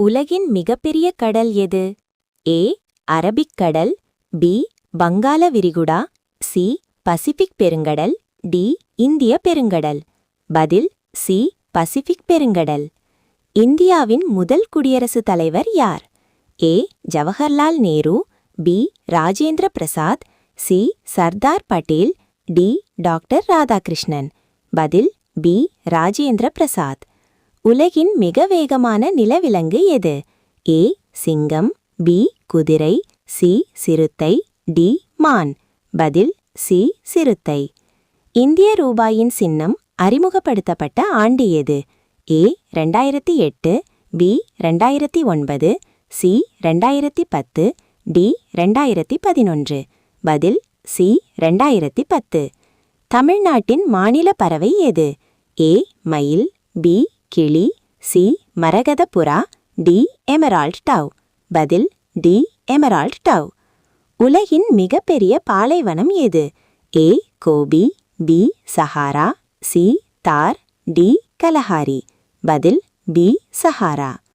உலகின் மிகப்பெரிய கடல் எது? ஏ. அரபிக்கடல், பி. வங்காள விரிகுடா, சி. பசிபிக் பெருங்கடல், டி. இந்திய பெருங்கடல். பதில் சி. பசிபிக் பெருங்கடல். இந்தியாவின் முதல் குடியரசுத் தலைவர் யார்? A. Jawaharlal Nehru, B. Rajendra Prasad, C. Sardar Patel, D. Doctor Radhakrishnan. பதில் பி. ராஜேந்திர பிரசாத். உலகின் மிக வேகமான நிலவிலங்கு எது? ஏ. சிங்கம், பி. குதிரை, சி. சிறுத்தை, டி. மான். பதில் சி. சிறுத்தை. இந்திய ரூபாயின் சின்னம் அறிமுகப்படுத்தப்பட்ட ஆண்டு எது? ஏ. 2008, பி. 2009, சி. 2010, டி. 2011. பதில் சி. 2010. தமிழ்நாட்டின் மாநில பறவை எது? ஏ. மயில், பி. கிளி, சி. மரகத புறா, டி. Emerald dove. பதில் டி. Emerald dove. உலகின் மிகப்பெரிய பாலைவனம் எது? A. Gobi, B. Sahara, C. Thar, D. Kalahari. பதில் பி. சஹாரா.